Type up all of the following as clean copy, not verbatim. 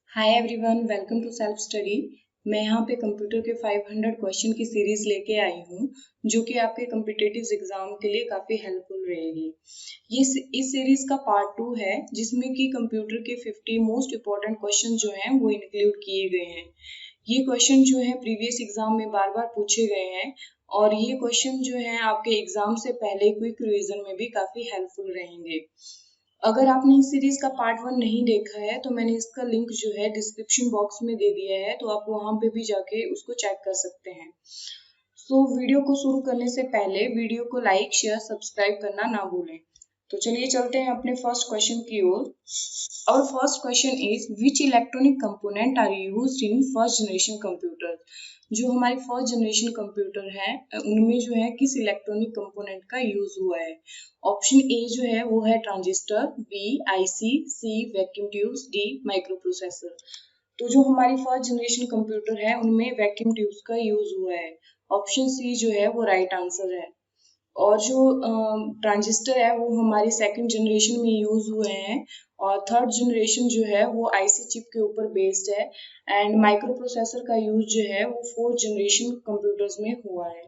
Hi everyone, welcome to self study. मैं यहाँ पे कंप्यूटर के 500 क्वेश्चन की सीरीज लेके आई हूँ जो कि आपके कॉम्पिटिटिव एग्जाम के लिए काफ़ी हेल्पफुल रहेगी। इस सीरीज का पार्ट 2 है जिसमें कि कंप्यूटर के 50 मोस्ट इम्पॉर्टेंट क्वेश्चन जो हैं वो इंक्लूड किए गए हैं। ये क्वेश्चन जो है प्रीवियस एग्जाम में बार बार पूछे गए हैं और ये क्वेश्चन जो है आपके एग्जाम से पहले क्विक रिवीजन में भी काफ़ी हेल्पफुल रहेंगे। अगर आपने इस सीरीज का पार्ट 1 नहीं देखा है तो मैंने इसका लिंक जो है डिस्क्रिप्शन बॉक्स में दे दिया है, तो आप वहां पे भी जाके उसको चेक कर सकते हैं। वीडियो को शुरू करने से पहले वीडियो को लाइक शेयर सब्सक्राइब करना ना भूलें। तो चलिए चलते हैं अपने फर्स्ट क्वेश्चन की ओर। और first question is which electronic component are used in first generation computer. जो हमारे फर्स्ट जनरेशन कंप्यूटर है उनमें जो है किस इलेक्ट्रॉनिक कंपोनेंट का यूज हुआ है। ऑप्शन ए जो है वो है transistor, B IC, C vacuum tubes, D microprocessor. तो जो हमारी फर्स्ट जनरेशन कंप्यूटर है उनमें वैक्यूम ट्यूब्स का यूज हुआ है। ऑप्शन सी जो है वो राइट आंसर है। और जो ट्रांजिस्टर है वो हमारी सेकंड जनरेशन में यूज हुए हैं और थर्ड जनरेशन जो है वो आईसी चिप के ऊपर बेस्ड है एंड माइक्रो प्रोसेसर का यूज जो है वो फोर्थ जनरेशन कंप्यूटर्स में हुआ है।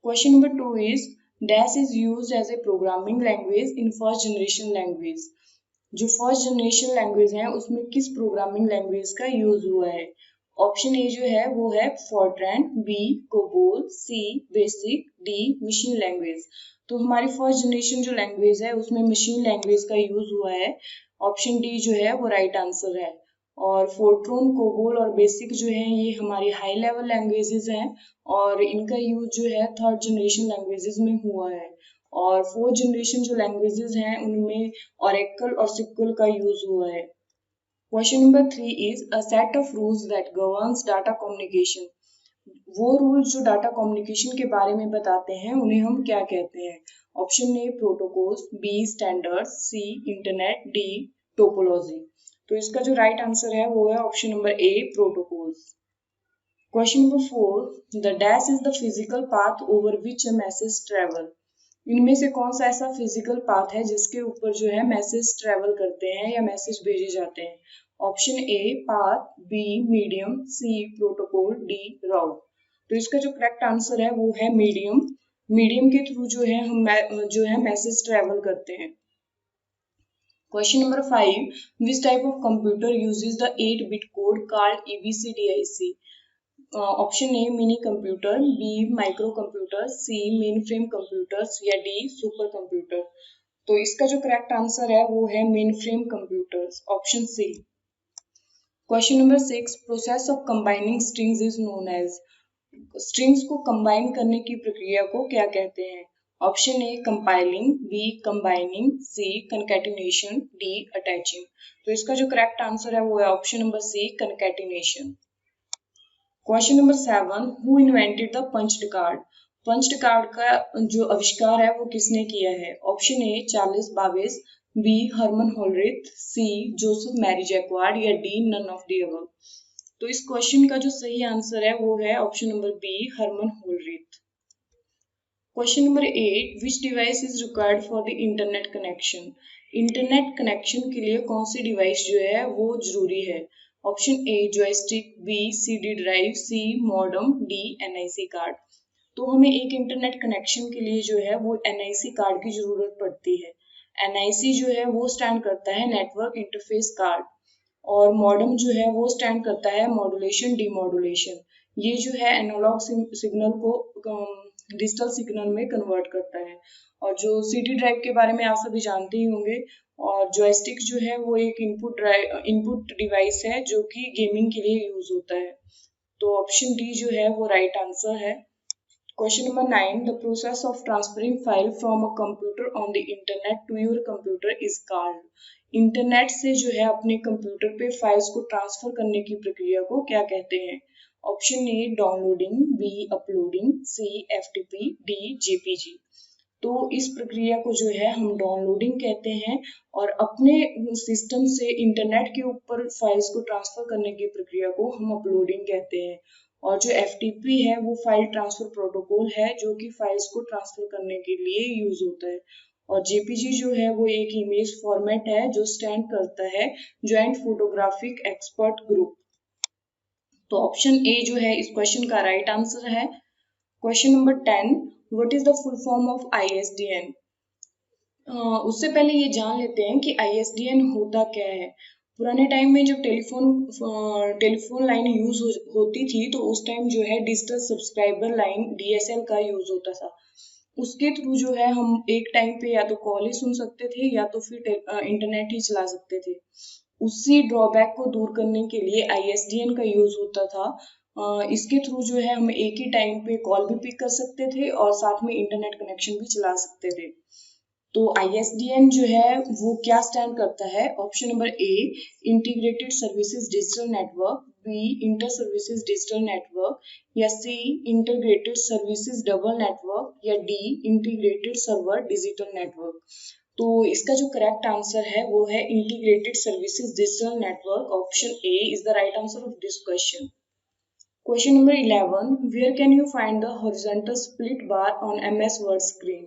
Question number 2 is dash is used as a programming language in first generation language. जो फर्स्ट जनरेशन लैंग्वेज है उसमें किस प्रोग्रामिंग लैंग्वेज का यूज हुआ है। ऑप्शन ए जो है वो है फॉर्ट्रैन, बी कोबोल, सी बेसिक, डी मशीन लैंग्वेज। तो हमारी फर्स्ट जनरेशन जो लैंग्वेज है उसमें मशीन लैंग्वेज का यूज हुआ है। ऑप्शन डी जो है वो राइट आंसर है। और फोर्ट्रॉन, कोबोल और बेसिक जो है ये हमारी हाई लेवल लैंग्वेजेस हैं और इनका यूज जो है थर्ड जनरेशन लैंग्वेजेस में हुआ है। और फोर्थ जनरेशन जो लैंग्वेजेस हैं उनमें ओरेकल और सिक्वल का यूज हुआ है। Question number 3 is a set of rules that governs data communication. वो रूल्स जो डाटा कम्युनिकेशन के बारे में बताते हैं उन्हें हम क्या कहते हैं। Option A protocols, B standards, C internet, D topology. तो इसका जो राइट आंसर है वो है option number A protocols. Question number 4 the dash is the physical path over which a message travel. इनमें से कौन सा ऐसा फिजिकल पाथ है जिसके ऊपर जो है मैसेज ट्रेवल करते हैं या मैसेज भेजे जाते हैं। Option A path, B medium, C protocol, D route. तो इसका जो करेक्ट आंसर है वो है मीडियम। मीडियम के थ्रू जो है हम जो है मैसेज ट्रेवल करते हैं। Question number 5 which type of computer uses the 8-bit code called EBCDIC। Option A mini computer, B micro computer, C mainframe computers या डी सुपर कंप्यूटर। तो इसका जो करेक्ट आंसर है वो है mainframe computers, option C. Question number 6 process of combining strings is known as. Strings को combine करने की प्रक्रिया को क्या कहते हैं। Option A compiling, B combining, C concatenation, D attaching. तो इसका जो करेक्ट आंसर है वो है option number C concatenation. Question number 7 who invented the punched card. Punched card का जो आविष्कार है वो किसने किया है। Option A Charles Babbage, B Herman Hollerith, C Joseph Marie Jacquard या D none of the above. तो इस क्वेश्चन का जो सही आंसर है वो है option number B Herman Hollerith. Question number 8 which device is required for the internet connection. Internet connection के लिए कौन सी डिवाइस जो है वो जरूरी है। Option A joystick, B CD drive, C modem, D NIC card. तो हमें एक इंटरनेट कनेक्शन के लिए जो है वो एनआईसी कार्ड की जरूरत पड़ती है। एनआईसी जो है वो स्टैंड करता है नेटवर्क इंटरफेस कार्ड और मॉडेम जो है वो स्टैंड करता है मॉड्यूलेशन डीमॉड्यूलेशन। ये जो है एनालॉग सिग्नल को डिजिटल सिग्नल में कन्वर्ट करता है। और जो सीडी ड्राइव के बारे में आप सभी जानते ही होंगे। और जॉयस्टिक जो है वो एक इनपुट डिवाइस है जो कि गेमिंग के लिए यूज होता है। तो ऑप्शन डी जो है वो राइट आंसर है। Question number 9 the process of transferring file from a computer on the internet to your computer is called. Internet से जो है अपने कंप्यूटर पे फाइल्स को ट्रांसफर करने की प्रक्रिया को क्या कहते हैं। Option A downloading, B uploading, C FTP, D JPG. तो इस प्रक्रिया को जो है हम डाउनलोडिंग कहते हैं और अपने सिस्टम से इंटरनेट के ऊपर फाइल्स को ट्रांसफर करने की प्रक्रिया को हम अपलोडिंग कहते हैं। और जो एफटीपी है वो फाइल ट्रांसफर प्रोटोकॉल है जो कि फाइल्स को ट्रांसफर करने के लिए यूज होता है। और जेपीजी जो है वो एक इमेज फॉर्मेट है जो स्टैंड करता है ज्वाइंट फोटोग्राफिक एक्सपर्ट ग्रुप। तो ऑप्शन ए जो है इस क्वेश्चन का राइट आंसर है। Question number 10, what is the full form of ISDN? उससे पहले ये जान लेते हैं कि ISDN होता क्या है। पुराने टाइम में जब टेलीफोन लाइन यूज होती थी तो उस टाइम जो है डिजिटल सब्सक्राइबर लाइन DSL का यूज होता था। उसके थ्रू जो है हम एक टाइम पे या तो कॉल ही सुन सकते थे या तो फिर इंटरनेट ही चला सकते थे। उसी ड्रॉबैक को दूर करने के लिए ISDN का यूज होता था। इसके थ्रू जो है हम एक ही टाइम पे कॉल भी पिक कर सकते थे और साथ में इंटरनेट कनेक्शन भी चला सकते थे। तो ISDN जो है वो क्या स्टैंड करता है? Option number A, integrated services digital network, B, inter services digital network, या C, integrated services double network, या D, integrated server digital network. तो इसका जो करेक्ट आंसर है वो है integrated services digital network. Option A is the right answer of this question. Question number 11, where can you find the horizontal split bar on MS Word screen?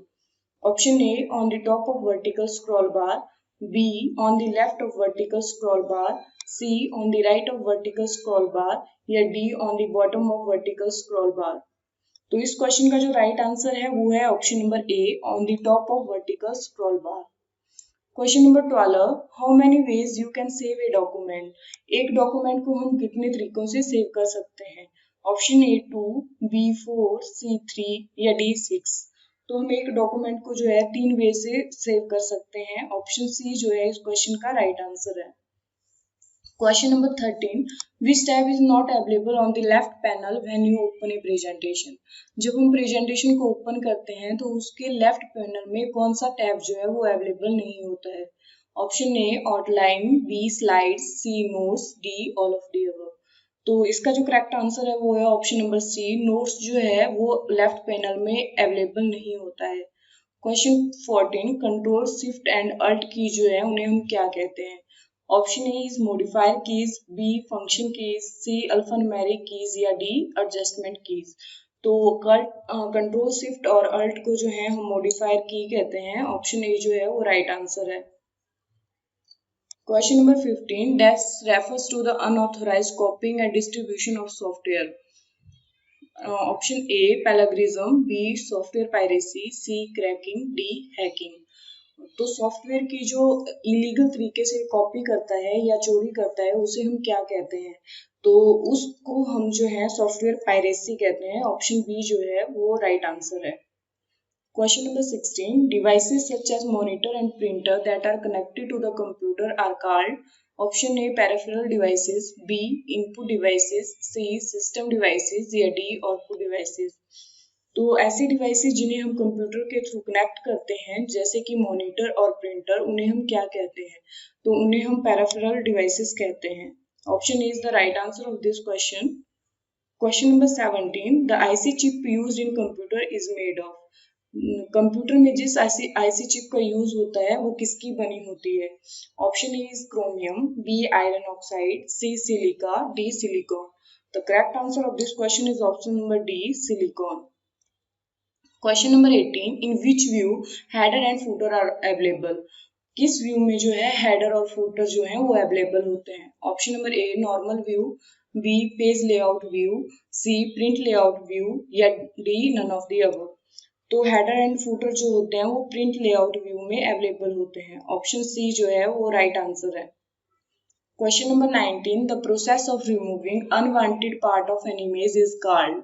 Option A, on the top of vertical scroll bar, B, on the left of vertical scroll bar, C, on the right of vertical scroll bar, या D, on the bottom of vertical scroll bar। तो इस question का जो right answer है वो है option number A, on the top of vertical scroll bar. Question number 12, how many ways you can save a document? एक document को हम कितने तरीकों से सेव कर सकते हैं? ऑप्शन ए 2, बी 4, सी 3, या डी 6। तो हम एक डॉक्यूमेंट को जो है 3 वे से सेव कर सकते हैं। ऑप्शन सी जो है इस क्वेश्चन का राइट आंसर है। Question number 13, which tab is not available on the left panel when you open a presentation? जब हम प्रेजेंटेशन को ओपन करते हैं तो उसके लेफ्ट पैनल में कौन सा टैब जो है वो अवेलेबल नहीं होता है? Option A outline, B slides, C notes, D all of the above. तो इसका जो करेक्ट आंसर है वो है ऑप्शन नंबर सी, नोट्स जो है वो लेफ्ट पैनल में अवेलेबल नहीं होता है। Question 14, control shift and alt key जो है उन्हें हम क्या कहते हैं? Option A is modifier keys, B function keys, C alphanumeric keys, या डी एडजस्टमेंट कीज। तो कंट्रोल शिफ्ट और अल्ट को जो है हम मॉडिफायर की कहते हैं। ऑप्शन ए जो है वो राइट आंसर है। Question number 15, that refers to the unauthorised copying and distribution of software. Option A plagiarism, B software piracy, C cracking, D hacking. तो सॉफ्टवेयर की जो इलीगल तरीके से कॉपी करता है या चोरी करता है उसे हम क्या कहते हैं? तो उसको हम जो है सॉफ्टवेयर पायरेसी कहते हैं। ऑप्शन बी जो है वो राइट आंसर है। Question number 16, devices such as monitor and printer that are connected to the computer are called. Option A peripheral devices, B input devices, C system devices, या D output devices. तो ऐसी devices जिन्हें हम computer के through connect करते हैं जैसे कि मॉनिटर और प्रिंटर, उन्हें हम क्या कहते हैं? तो उन्हें हम पेरिफेरल डिवाइसेस कहते हैं। Option A is the right answer of this question. Question number 17, the IC chip used in computer is made of. Computer में जिस आईसी चिप का यूज होता है वो किसकी बनी होती है? Option A is chromium, B iron oxide, C silica, D silicon. The correct answer of this question is option number D silicon. Question number 18, in which view header and footer are available? किस view में जो है header और footer जो है वो available होते हैं? Option number A normal view, B page layout view, C print layout view, या D none of the above. तो हेडर एंड फुटर जो होते हैं वो प्रिंट लेआउट व्यू में अवेलेबल होते हैं। ऑप्शन सी जो है वो राइट आंसर है। Question number 19, the process of removing unwanted part of an image is called.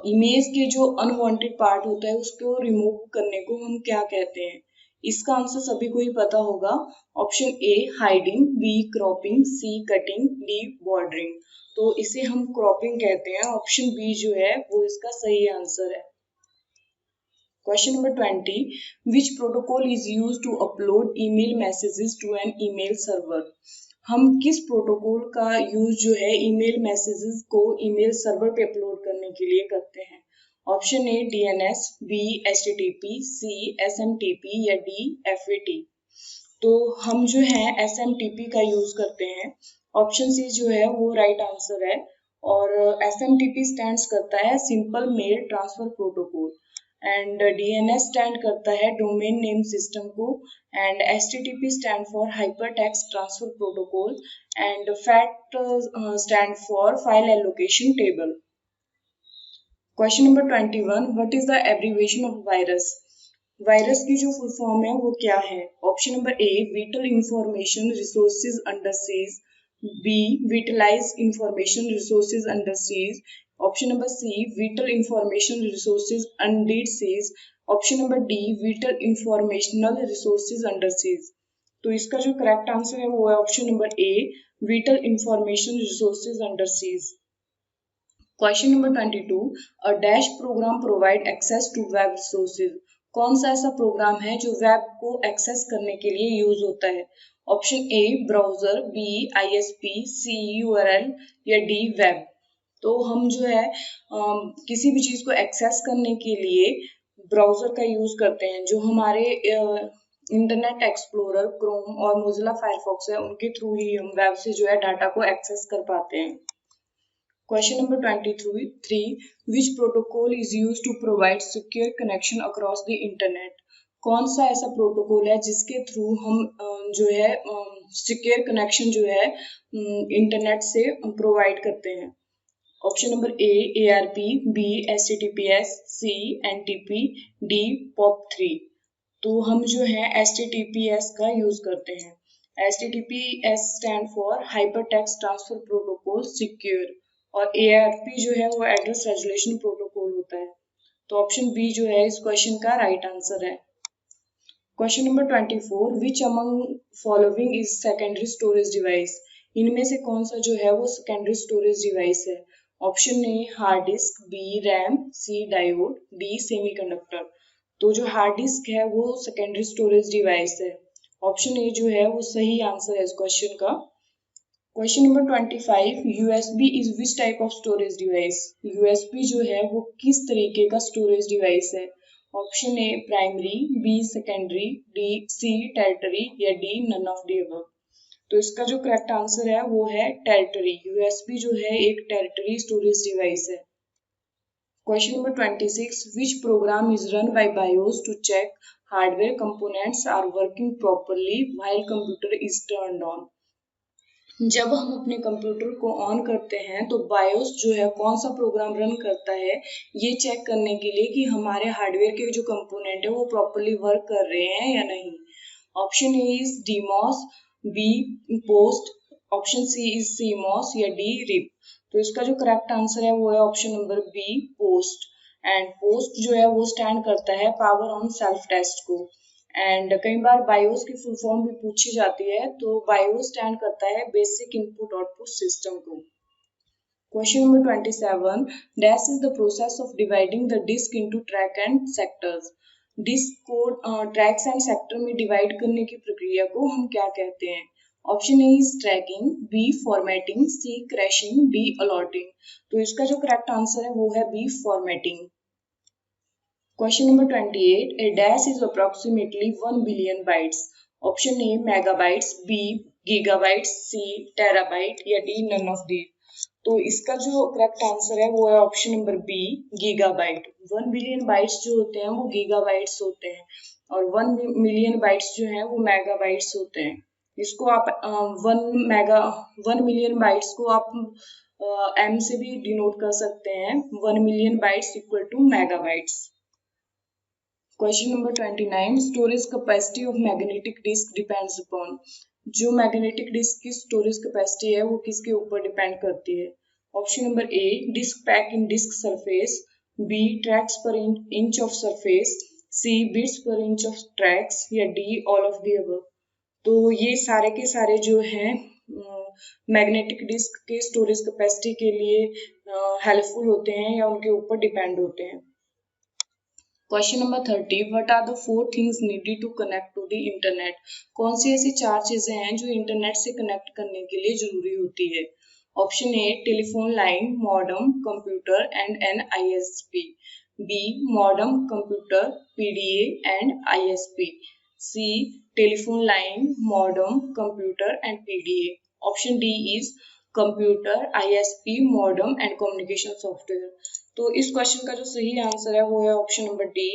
Image के जो अनवांटेड पार्ट होता है उसको रिमूव करने को हम क्या कहते हैं? इसका आंसर सभी को ही पता होगा। Option A hiding, B cropping, C cutting, D bordering. तो इसे हम क्रॉपिंग कहते हैं। ऑप्शन बी जो है वो इसका सही आंसर है। Question number 20, which protocol is used to upload email messages to an email server? हम किस प्रोटोकॉल का यूज जो है ईमेल मैसेजेस को ईमेल सर्वर पे अपलोड करने के लिए करते हैं? Option A DNS, B HTTP, C SMTP, या डी FAT। तो हम जो है SMTP का यूज करते हैं। ऑप्शन सी जो है वो राइट आंसर है। और SMTP स्टैंड्स करता है simple mail transfer protocol. And DNS stand करता है डोमेन नेम सिस्टम को, and HTTP stand for hyper text transfer protocol, and FAT stand for file allocation table. Question number 21, what is the abbreviation of virus? Virus की जो full form है वो क्या है? Option number A, vital information resources under siege, B, vitalize information resources under seize, option number C, vital information resources under seize, option number D, vital informational resources under seas. तो इसका जो correct answer है वो है option number A, vital information resources under seas. Question number 22, a dash program provide access to web resources. कौन सा ऐसा programme है जो वेब को एक्सेस करने के लिए यूज होता है? Option A, browser, B, ISP, C, URL या डी, वेब। तो हम जो है किसी भी चीज को एक्सेस करने के लिए ब्राउजर का यूज करते हैं, जो हमारे इंटरनेट एक्सप्लोरर, क्रोम और मोजिला फायरफॉक्स है, उनके थ्रू ही हम वेब से जो है डाटा को एक्सेस कर पाते हैं। Question number 23, which protocol is use to provide secure connection across the internet? कौन सा ऐसा प्रोटोकॉल है जिसके थ्रू हम जो है सिक्योर कनेक्शन जो है इंटरनेट से प्रोवाइड करते हैं? Option number A, ARP, B, HTTPS, C, NTP, D, POP3। तो हम जो है HTTPS का यूज करते हैं। HTTPS stand for hyper text transfer protocol secure, और ARP जो है वो एड्रेस रेजोल्यूशन प्रोटोकॉल होता है। तो ऑप्शन बी जो है इस क्वेश्चन का राइट आंसर है। Question number 24, which among following is secondary storage device? इनमें से कौन सा जो है वो सेकेंडरी स्टोरेज डिवाइस है? Option A, hard disk, B, RAM, C, diode, D, semiconductor. तो जो हार्ड डिस्क है वो सेकेंडरी स्टोरेज डिवाइस है। ऑप्शन ए जो है वो सही आंसर है इस क्वेश्चन का। Question number 25, USB is which type of storage device? USB जो है वो किस तरीके का स्टोरेज डिवाइस है? Option A, primary, B, secondary, D, C, tertiary या D, none of the above. तो इसका जो करेक्ट आंसर है वो है टेरिटरी। USB जो है एक टेरिटरी स्टोरेज डिवाइस है। Question number 26, which program is run by BIOS to check hardware components are working properly while computer is turned on? जब हम अपने कंप्यूटर को ऑन करते हैं तो बायोस जो है कौन सा प्रोग्राम रन करता है ये चेक करने के लिए कि हमारे हार्डवेयर के जो कंपोनेंट है वो प्रॉपरली वर्क कर रहे हैं या नहीं। Option A is DMOS, B, POST, option C is CMOS या डी, रिप। तो इसका जो करेक्ट आंसर है वो है option number B, POST. And POST जो है वो स्टैंड करता है पावर ऑन सेल्फ टेस्ट को। एंड कई बार बायोस की फुल फॉर्म भी पूछी जाती है, तो बायोस स्टैंड करता है बेसिक इनपुट आउटपुट सिस्टम को। Question number 27, dash is the process of dividing the disk into track and sectors. Disk को ट्रैक्स एंड सेक्टर में डिवाइड करने की प्रक्रिया को हम क्या कहते हैं? Option A is tracking, B, formatting, C, crashing, D, allotting. तो इसका जो करेक्ट आंसर है वो है B, formatting. Question number 28, a dash is approximately 1 billion bytes. Option A, megabytes, B, gigabytes, C, terabyte या D, none of these. तो इसका जो करेक्ट आंसर है वो है option number B, gigabyte. 1 billion bytes जो होते हैं वो गीगाबाइट्स होते हैं, और 1 मिलियन बाइट्स जो हैं वो मेगाबाइट्स होते हैं। इसको आप 1 मिलियन बाइट्स को आप M से भी डिनोट कर सकते हैं। 1 million bytes equal to megabytes. Question number 29, storage capacity of magnetic disk depends upon. जो मैग्नेटिक डिस्क की स्टोरेज कैपेसिटी है वो किसके ऊपर डिपेंड करती है? Option number A, disk pack in disk surface, B, tracks per inch of surface, C, bits per inch of tracks या D, all of the above. तो ये सारे के सारे जो हैं मैग्नेटिक डिस्क के स्टोरेज कैपेसिटी के लिए हेल्पफुल होते हैं या उनके ऊपर डिपेंड होते हैं। Question number 30, what are the 4 things needed to connect to the internet? कौन सी ऐसी 4 चीजें हैं जो इंटरनेट से कनेक्ट करने के लिए जरूरी होती है? Option A, telephone line, modem, computer and an ISP, B, modem, computer, PDA and ISP, C, telephone line, modem, computer and PDA, option D is computer, ISP, modem and communication software. तो इस question का जो सही answer है वो है option number D.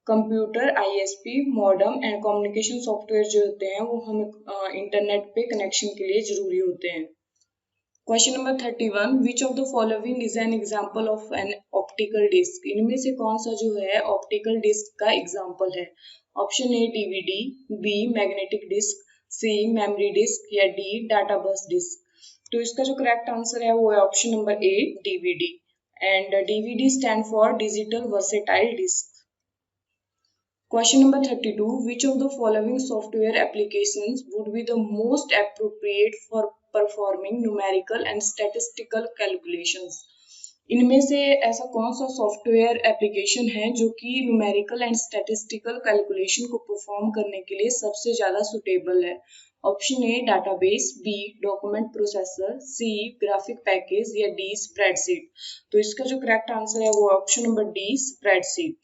Computer, ISP, modem and communication software जो होते हैं वो हमें इंटरनेट पे कनेक्शन के लिए जरूरी होते हैं। Question number 31, which of the following is an example of an optical disk. इनमें से कौन सा जो है ऑप्टिकल डिस्क का एग्जाम्पल है। Option A DVD, B magnetic disk, C memory disk या डी डाटा बस डिस्क। तो इसका जो करेक्ट आंसर है वो है option number A DVD, and DVD stand for digital versatile disk. Question number 32. Which of the following software applications would be the most appropriate for performing numerical and statistical calculations? इनमें से ऐसा कौन सा software application है जो कि numerical and statistical calculation को perform करने के लिए सबसे ज्यादा सुटेबल है। Option A database, B document processor, C graphic package या डी स्प्रेडशीट। तो इसका जो करेक्ट आंसर है वो option number D spreadsheet.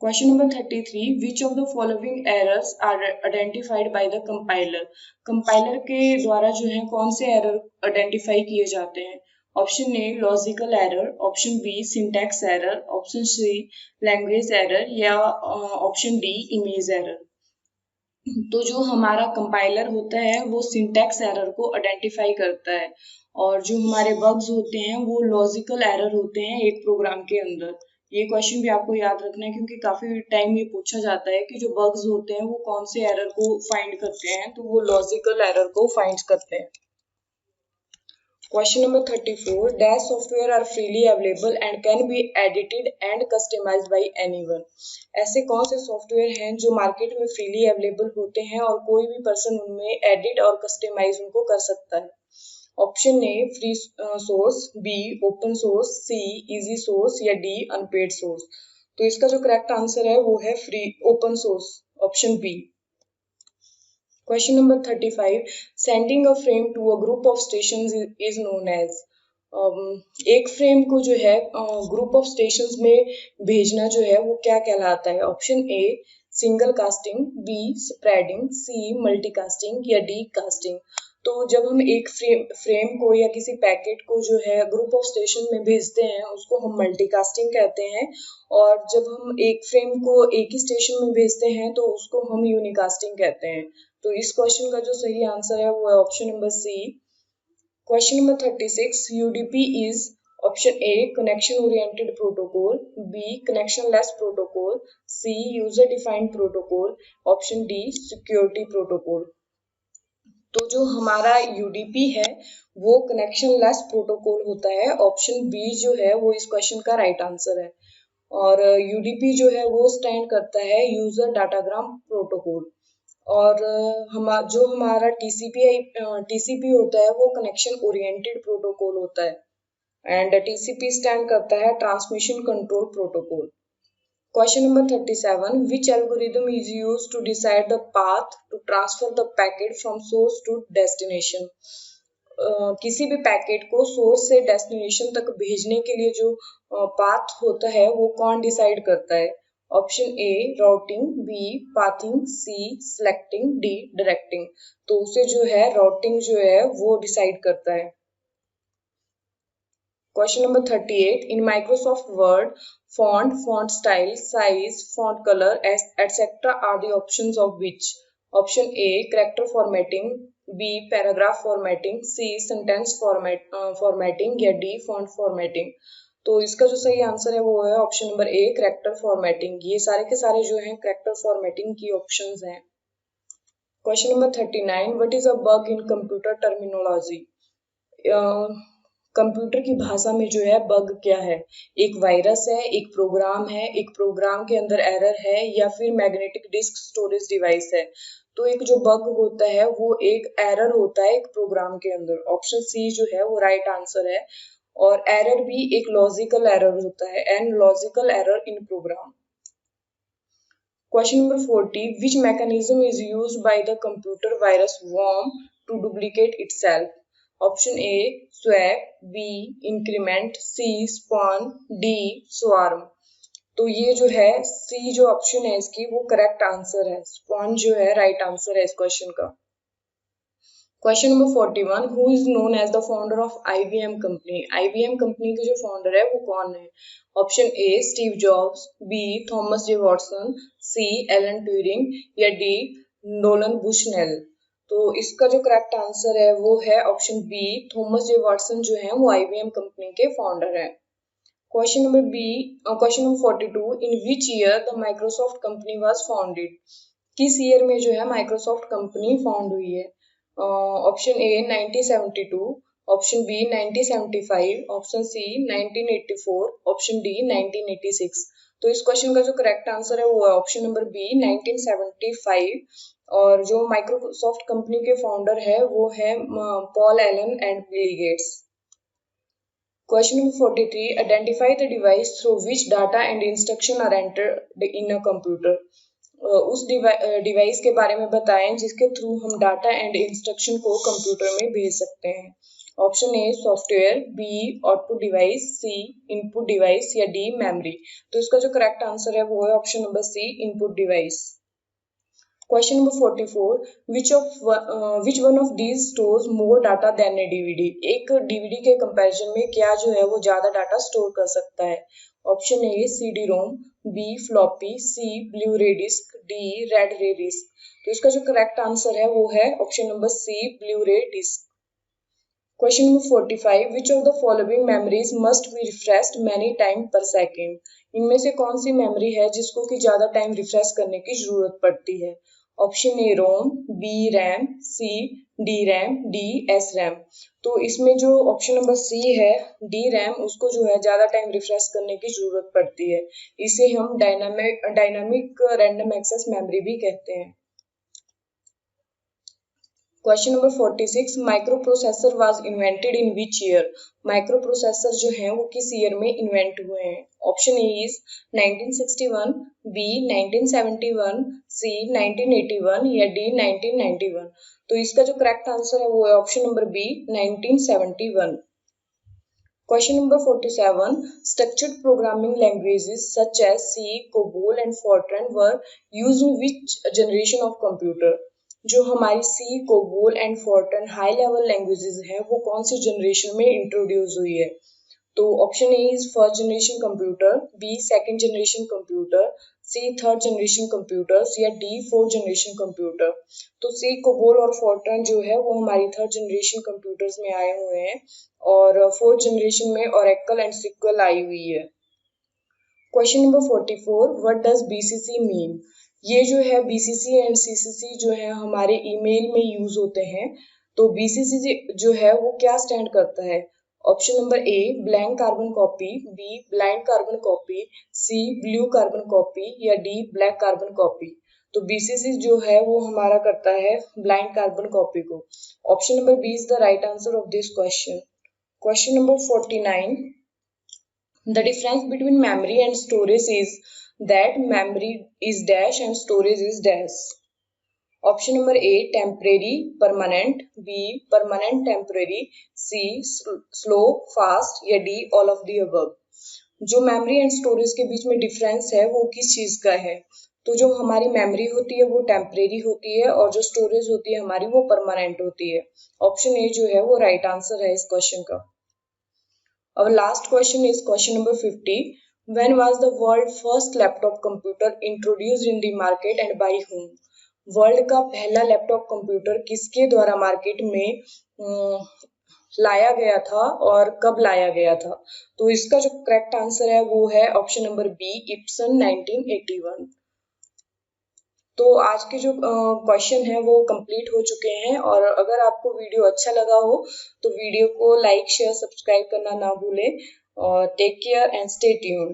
Question number 33. Which of the following errors are identified by the compiler? Compiler के द्वारा जो है कौन से एरर आइडेंटिफाई किए जाते हैं। Option A logical error, option B syntax error, option C language error या ऑप्शन डी इमेज एरर। तो जो हमारा कंपाइलर होता है वो सिंटैक्स एरर को आइडेंटिफाई करता है, और जो हमारे बग्स होते हैं वो लॉजिकल एरर होते हैं एक प्रोग्राम के अंदर। ये क्वेश्चन भी आपको याद रखना है क्योंकि काफी टाइम ये पूछा जाता है कि जो बग्स होते हैं वो कौन से एरर को फाइंड करते हैं, तो वो लॉजिकल एरर को फाइंड करते हैं। Question number 34. Dash software are freely available and can be edited and customised by anyone. ऐसे कौन से सॉफ्टवेयर हैं जो मार्केट में फ्रीली अवेलेबल होते हैं और कोई भी पर्सन उनमें एडिट और कस्टमाइज उनको कर सकता है। Option A free source, B open source, C easy source या डी अनपेड सोर्स। तो इसका जो करेक्ट आंसर है वो है free open source, option B. Question number 35. Sending a frame to a group of stations is known as. एक frame को जो है ग्रुप ऑफ स्टेशंस में भेजना जो है वो क्या कहलाता है। Option A single casting, B spreading, C multicasting या डी कास्टिंग। तो जब हम एक फ्रेम को या किसी पैकेट को जो है ग्रुप ऑफ स्टेशन में भेजते हैं उसको हम मल्टीकास्टिंग कहते हैं, और जब हम एक फ्रेम को एक ही स्टेशन में भेजते हैं तो उसको हम यूनिकास्टिंग कहते हैं। तो इस क्वेश्चन का जो सही आंसर है वो है option number C. Question number 36. UDP is option A connection oriented protocol, B connectionless protocol, C user defined protocol, option D security protocol. तो जो हमारा यूडीपी है वो कनेक्शन लेस प्रोटोकॉल होता है। ऑप्शन बी जो है वो इस क्वेश्चन का राइट आंसर है, और यूडीपी जो है वो स्टैंड करता है यूजर डाटाग्राम प्रोटोकॉल। और जो हमारा टीसीपी होता है वो कनेक्शन ओरिएंटेड प्रोटोकॉल होता है, एंड टीसीपी स्टैंड करता है transmission control protocol. Question number 37. Which algorithm is used to decide the path to transfer the packet from source to destination? किसी भी पैकेट को सोर्स से डेस्टिनेशन तक भेजने के लिए जो पाथ होता है वो कौन डिसाइड करता है। Option A routing, B pathing, C selecting, D directing. तो उसे जो है राउटिंग जो है वो डिसाइड करता है। Question number 38. In Microsoft Word, font style, size, font color, etc. are the options of which? Option A character formatting, B paragraph formatting, C sentence formatting या D font formatting। तो इसका जो सही आंसर है वो है option number a character formatting. ये सारे के सारे जो हैं कैरेक्टर फॉर्मेटिंग की ऑप्शंस हैं। Question number 39. What is a bug in computer terminology. Computer की भाषा में जो है बग क्या है। एक वायरस है, एक प्रोग्राम है, एक प्रोग्राम के अंदर एरर है, या फिर मैग्नेटिक डिस्क स्टोरेज डिवाइस है। तो एक जो बग होता है वो एक एरर होता है एक प्रोग्राम के अंदर। ऑप्शन सी जो है वो राइट आंसर है, और एरर भी एक लॉजिकल एरर होता है, an logical error in program. Question number 40. Which mechanism is used by the computer virus worm to duplicate itself. Option A swap, B increment, C spawn, D swarm. तो ये जो है सी जो option है इसकी वो करेक्ट आंसर है। Spawn जो है राइट आंसर है इस क्वेश्चन का। Question number 41, who is known as the founder of IBM company. IBM company के जो फाउंडर है वो कौन है? Option A Steve Jobs, B Thomas J Watson, C Alan Turing या डी नोलन बुशनेल। तो इसका जो करेक्ट आंसर है वो है option B, Thomas J Watson जो है वो IBM कंपनी के फाउंडर है। Question number 42, in which year the Microsoft company was founded. किस ईयर में जो है माइक्रोसॉफ्ट कंपनी फाउंड हुई है? Option A 1972, option B 1975, option C 1984, option D 1986। तो इस क्वेश्चन का जो करेक्ट आंसर है वो है ऑप्शन नंबर बी 1975। और जो माइक्रोसॉफ्ट कंपनी के फाउंडर है वो है Paul Allen and Bill Gates. Question number 43, identify the device through which data and instruction are entered in a computer। उस डिवाइस के बारे में बताएं जिसके थ्रू हम डाटा एंड इंस्ट्रक्शन को कंप्यूटर में भेज सकते हैं। Option A software, B output device, C input device या डी मेमोरी। तो इसका जो करेक्ट आंसर है वो है option number C input device. Question number 44, which one of these stores more data than a DVD. एक डीवीडी के comparison में क्या जो है वो ज्यादा डाटा स्टोर कर सकता है? Option A CD ROM, B floppy, C Blu-ray disc, D red ray disc. तो इसका जो करेक्ट आंसर है वो है option number C Blu-ray disc. Question number 45, which of the following memories must be refreshed many time per second. इनमें से कौन सी memory है जिसको कि ज्यादा टाइम रिफ्रेश करने की जरूरत पड़ती है? Option A ROM, B RAM, C D RAM, D S RAM. तो इसमें जो ऑप्शन नंबर सी है डी रैम, उसको जो है ज्यादा टाइम रिफ्रेश करने की जरूरत पड़ती है। इसे हम डायनामिक रैंडम एक्सेस मेमोरी भी कहते हैं। Question number 46, micro processor was invented in which year. Micro processor जो है वो किस ईयर में इन्वेंट हुए हैं? ऑप्शन ए इज 1961, बी 1971, सी 1981 या डी 1991। तो इसका जो करेक्ट आंसर है वो है option number B 1971। Question number 47, structured programming languages such as C, COBOL and Fortran were used in which generation of computer। जो हमारी C, COBOL and Fortran high level languages हैं वो कौन सी जनरेशन में introduce हुई है? तो option A is first generation computer, B second generation computer, C third generation computers या डी फोर्थ जनरेशन कंप्यूटर। तो सी कोबोल और फोर्ट्रन जो है वो हमारी थर्ड जनरेशन कंप्यूटर्स में आए हुए हैं और फोर्थ जनरेशन में ओरेकल एंड सिक्वल आई हुई है। Question number 44, what does BCC mean. ये जो है बीसीसी एंड सीसीसी जो है हमारे ईमेल में यूज होते हैं। तो बीसीसी जो है वो क्या स्टैंड करता है? Option number A blank carbon copy, B blind carbon copy, C blue carbon copy या डी ब्लैक कार्बन कॉपी। तो बीसीसी जो है वो हमारा करता है ब्लाइंड कार्बन कॉपी को। Option number B is the right answer of this question. Question number 49, the difference between memory and storage is that memory is dash and storage is dash। Option number A temporary permanent, B permanent temporary, C slow fast या D all of the above. जो memory and storage के बीच में difference है वो किस चीज का है? तो जो हमारी मेमोरी होती है वो टेम्परेरी होती है और जो स्टोरेज होती है हमारी वो परमानेंट होती है। ऑप्शन ए जो है वो राइट आंसर है इस क्वेश्चन का। Our last question is question number 50. When was the world first laptop computer introduced in the market and by whom? World का पहला लैपटॉप कंप्यूटर किसके द्वारा मार्केट में लाया गया था और कब लाया गया था? तो इसका जो करेक्ट आंसर है वो है ऑप्शन नंबर बी इप्सन 1981। तो आज के जो क्वेश्चन है वो कंप्लीट हो चुके हैं और अगर आपको वीडियो अच्छा लगा हो तो वीडियो को लाइक शेयर सब्सक्राइब करना ना भूलें और take care and stay tuned.